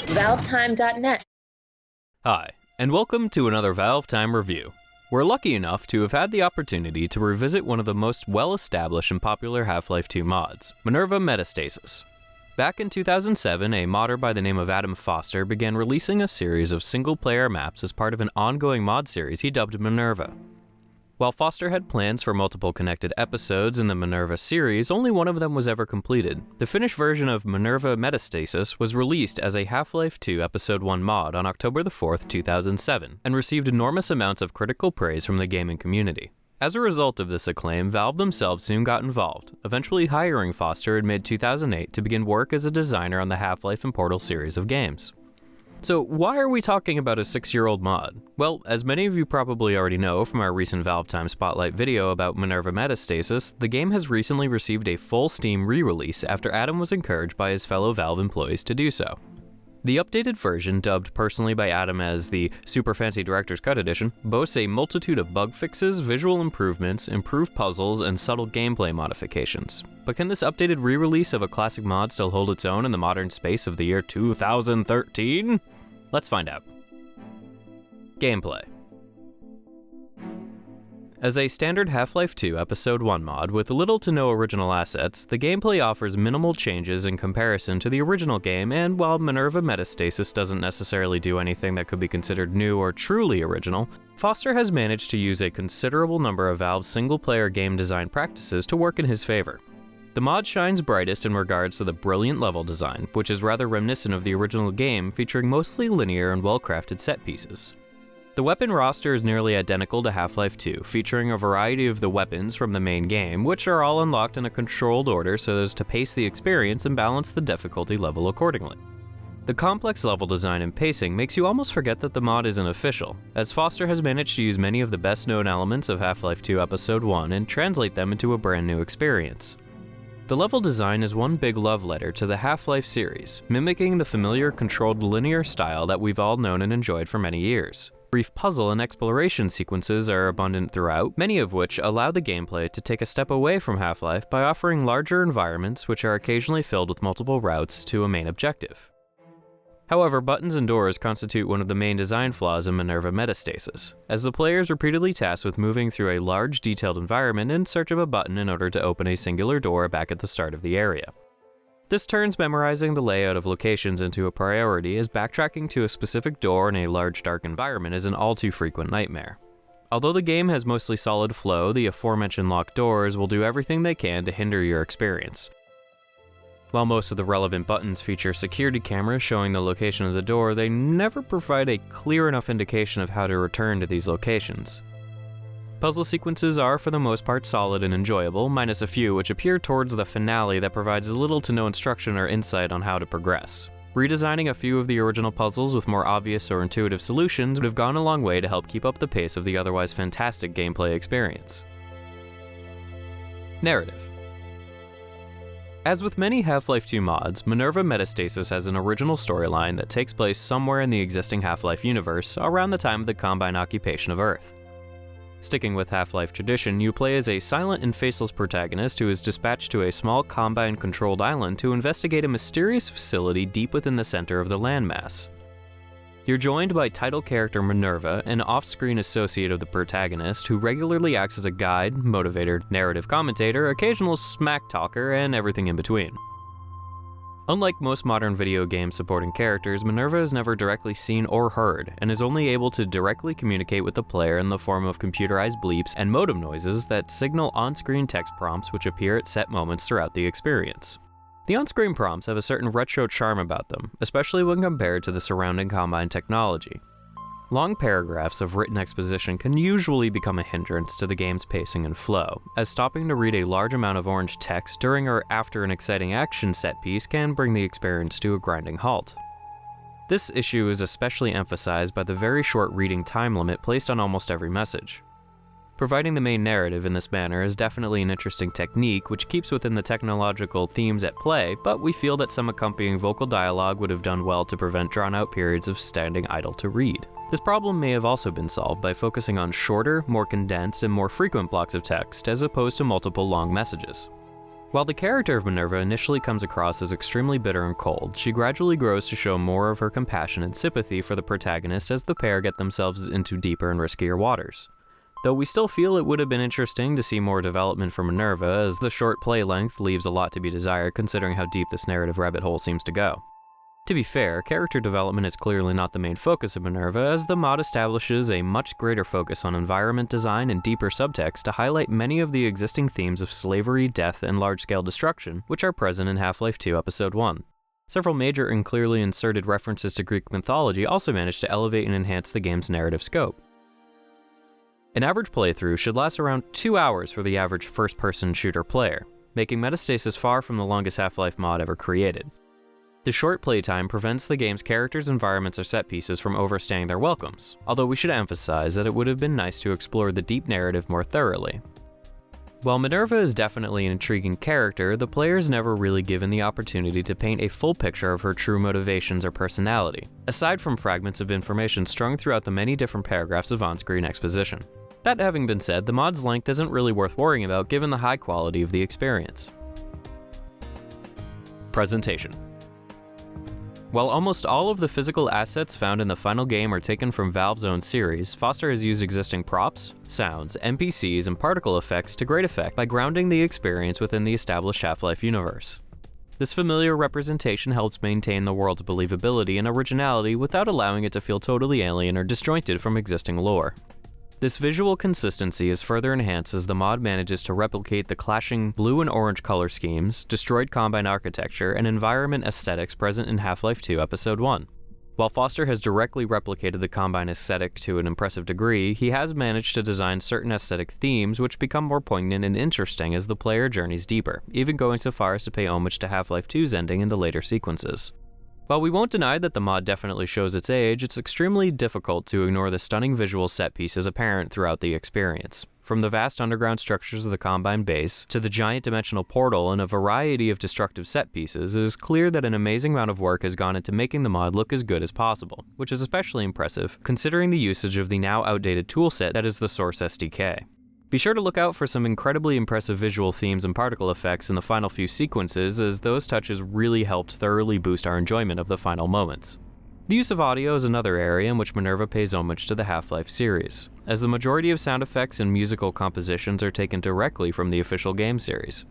ValveTime.net. Hi, and welcome to another ValveTime review. We're lucky enough to have had the opportunity to revisit one of the most well-established and popular Half-Life 2 mods, Minerva Metastasis. Back in 2007, a modder by the name of Adam Foster began releasing a series of single-player maps as part of an ongoing mod series he dubbed Minerva. While Foster had plans for multiple connected episodes in the Minerva series, only one of them was ever completed. The finished version of Minerva Metastasis was released as a Half-Life 2 Episode 1 mod on October 4th, 2007, and received enormous amounts of critical praise from the gaming community. As a result of this acclaim, Valve themselves soon got involved, eventually hiring Foster in mid-2008 to begin work as a designer on the Half-Life and Portal series of games. So why are we talking about a 6-year-old mod? Well, as many of you probably already know from our recent ValveTime Spotlight video about Minerva Metastasis, the game has recently received a full Steam re-release after Adam was encouraged by his fellow Valve employees to do so. The updated version, dubbed personally by Adam as the Super Fancy Director's Cut Edition, boasts a multitude of bug fixes, visual improvements, improved puzzles, and subtle gameplay modifications. But can this updated re-release of a classic mod still hold its own in the modern space of the year 2013? Let's find out. Gameplay. As a standard Half-Life 2 Episode 1 mod with little to no original assets, the gameplay offers minimal changes in comparison to the original game, and while Minerva Metastasis doesn't necessarily do anything that could be considered new or truly original, Foster has managed to use a considerable number of Valve's single-player game design practices to work in his favor. The mod shines brightest in regards to the brilliant level design, which is rather reminiscent of the original game, featuring mostly linear and well-crafted set pieces. The weapon roster is nearly identical to Half-Life 2, featuring a variety of the weapons from the main game, which are all unlocked in a controlled order so as to pace the experience and balance the difficulty level accordingly. The complex level design and pacing makes you almost forget that the mod isn't official, as Foster has managed to use many of the best-known elements of Half-Life 2 Episode 1 and translate them into a brand new experience. The level design is one big love letter to the Half-Life series, mimicking the familiar controlled linear style that we've all known and enjoyed for many years. Brief puzzle and exploration sequences are abundant throughout, many of which allow the gameplay to take a step away from Half-Life by offering larger environments which are occasionally filled with multiple routes to a main objective. However, buttons and doors constitute one of the main design flaws in Minerva Metastasis, as the player is repeatedly tasked with moving through a large, detailed environment in search of a button in order to open a singular door back at the start of the area. This turns memorizing the layout of locations into a priority, as backtracking to a specific door in a large dark environment is an all too frequent nightmare. Although the game has mostly solid flow, the aforementioned locked doors will do everything they can to hinder your experience. While most of the relevant buttons feature security cameras showing the location of the door, they never provide a clear enough indication of how to return to these locations. Puzzle sequences are for the most part solid and enjoyable, minus a few which appear towards the finale that provides little to no instruction or insight on how to progress. Redesigning a few of the original puzzles with more obvious or intuitive solutions would have gone a long way to help keep up the pace of the otherwise fantastic gameplay experience. Narrative. As with many Half-Life 2 mods, Minerva Metastasis has an original storyline that takes place somewhere in the existing Half-Life universe around the time of the Combine occupation of Earth. Sticking with Half-Life tradition, you play as a silent and faceless protagonist who is dispatched to a small Combine-controlled island to investigate a mysterious facility deep within the center of the landmass. You're joined by title character Minerva, an off-screen associate of the protagonist who regularly acts as a guide, motivator, narrative commentator, occasional smack talker, and everything in between. Unlike most modern video games supporting characters, Minerva is never directly seen or heard, and is only able to directly communicate with the player in the form of computerized bleeps and modem noises that signal on-screen text prompts which appear at set moments throughout the experience. The on-screen prompts have a certain retro charm about them, especially when compared to the surrounding Combine technology. Long paragraphs of written exposition can usually become a hindrance to the game's pacing and flow, as stopping to read a large amount of orange text during or after an exciting action set piece can bring the experience to a grinding halt. This issue is especially emphasized by the very short reading time limit placed on almost every message. Providing the main narrative in this manner is definitely an interesting technique which keeps within the technological themes at play, but we feel that some accompanying vocal dialogue would have done well to prevent drawn-out periods of standing idle to read. This problem may have also been solved by focusing on shorter, more condensed, and more frequent blocks of text as opposed to multiple long messages. While the character of Minerva initially comes across as extremely bitter and cold, she gradually grows to show more of her compassion and sympathy for the protagonist as the pair get themselves into deeper and riskier waters. Though we still feel it would have been interesting to see more development for Minerva, as the short play length leaves a lot to be desired considering how deep this narrative rabbit hole seems to go. To be fair, character development is clearly not the main focus of Minerva, as the mod establishes a much greater focus on environment design and deeper subtext to highlight many of the existing themes of slavery, death, and large-scale destruction, which are present in Half-Life 2 Episode 1. Several major and clearly inserted references to Greek mythology also manage to elevate and enhance the game's narrative scope. An average playthrough should last around 2 hours for the average first-person shooter player, making Metastasis far from the longest Half-Life mod ever created. The short playtime prevents the game's characters, environments, or set pieces from overstaying their welcomes, although we should emphasize that it would have been nice to explore the deep narrative more thoroughly. While Minerva is definitely an intriguing character, the player is never really given the opportunity to paint a full picture of her true motivations or personality, aside from fragments of information strung throughout the many different paragraphs of on-screen exposition. That having been said, the mod's length isn't really worth worrying about given the high quality of the experience. Presentation. While almost all of the physical assets found in the final game are taken from Valve's own series, Foster has used existing props, sounds, NPCs, and particle effects to great effect by grounding the experience within the established Half-Life universe. This familiar representation helps maintain the world's believability and originality without allowing it to feel totally alien or disjointed from existing lore. This visual consistency is further enhanced as the mod manages to replicate the clashing blue and orange color schemes, destroyed Combine architecture, and environment aesthetics present in Half-Life 2 Episode 1. While Foster has directly replicated the Combine aesthetic to an impressive degree, he has managed to design certain aesthetic themes which become more poignant and interesting as the player journeys deeper, even going so far as to pay homage to Half-Life 2's ending in the later sequences. While we won't deny that the mod definitely shows its age, it's extremely difficult to ignore the stunning visual set pieces apparent throughout the experience. From the vast underground structures of the Combine base, to the giant dimensional portal and a variety of destructive set pieces, it is clear that an amazing amount of work has gone into making the mod look as good as possible, which is especially impressive considering the usage of the now outdated toolset that is the Source SDK. Be sure to look out for some incredibly impressive visual themes and particle effects in the final few sequences, as those touches really helped thoroughly boost our enjoyment of the final moments. The use of audio is another area in which Minerva pays homage to the Half-Life series, as the majority of sound effects and musical compositions are taken directly from the official game series.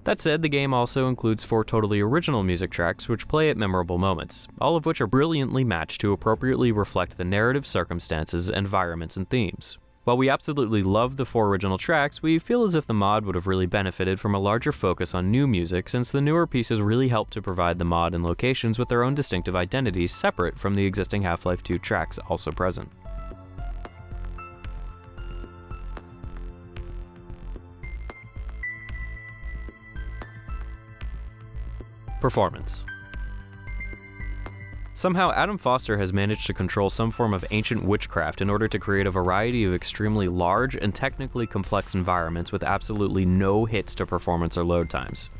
That said, the game also includes 4 totally original music tracks which play at memorable moments, all of which are brilliantly matched to appropriately reflect the narrative circumstances, environments, and themes. While we absolutely love the 4 original tracks, we feel as if the mod would have really benefited from a larger focus on new music, since the newer pieces really help to provide the mod and locations with their own distinctive identities separate from the existing Half-Life 2 tracks also present. Performance. Somehow, Adam Foster has managed to control some form of ancient witchcraft in order to create a variety of extremely large and technically complex environments with absolutely no hits to performance or load times.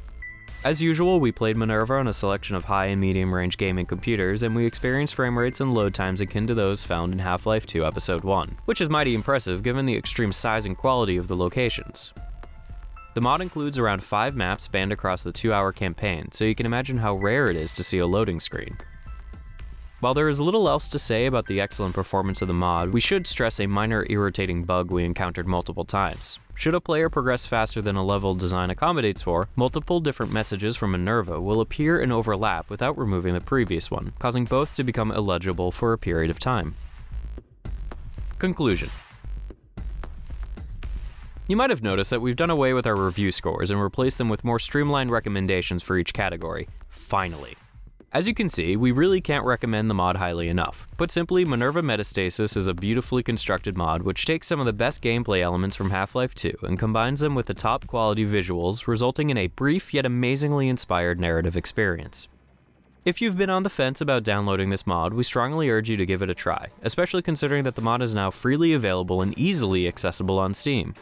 As usual, we played Minerva on a selection of high and medium range gaming computers, and we experienced frame rates and load times akin to those found in Half-Life 2 Episode 1, which is mighty impressive given the extreme size and quality of the locations. The mod includes around 5 maps spanned across the 2-hour campaign, so you can imagine how rare it is to see a loading screen. While there is little else to say about the excellent performance of the mod, we should stress a minor irritating bug we encountered multiple times. Should a player progress faster than a level design accommodates for, multiple different messages from Minerva will appear and overlap without removing the previous one, causing both to become illegible for a period of time. Conclusion. You might have noticed that we've done away with our review scores and replaced them with more streamlined recommendations for each category. Finally. As you can see, we really can't recommend the mod highly enough. Put simply, Minerva Metastasis is a beautifully constructed mod which takes some of the best gameplay elements from Half-Life 2 and combines them with the top quality visuals, resulting in a brief yet amazingly inspired narrative experience. If you've been on the fence about downloading this mod, we strongly urge you to give it a try, especially considering that the mod is now freely available and easily accessible on Steam.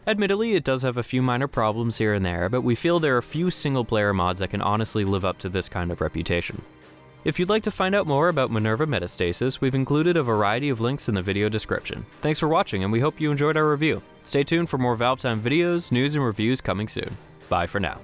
Admittedly, it does have a few minor problems here and there, but we feel there are few single-player mods that can honestly live up to this kind of reputation. If you'd like to find out more about Minerva Metastasis, we've included a variety of links in the video description. Thanks for watching, and we hope you enjoyed our review. Stay tuned for more ValveTime videos, news, and reviews coming soon. Bye for now.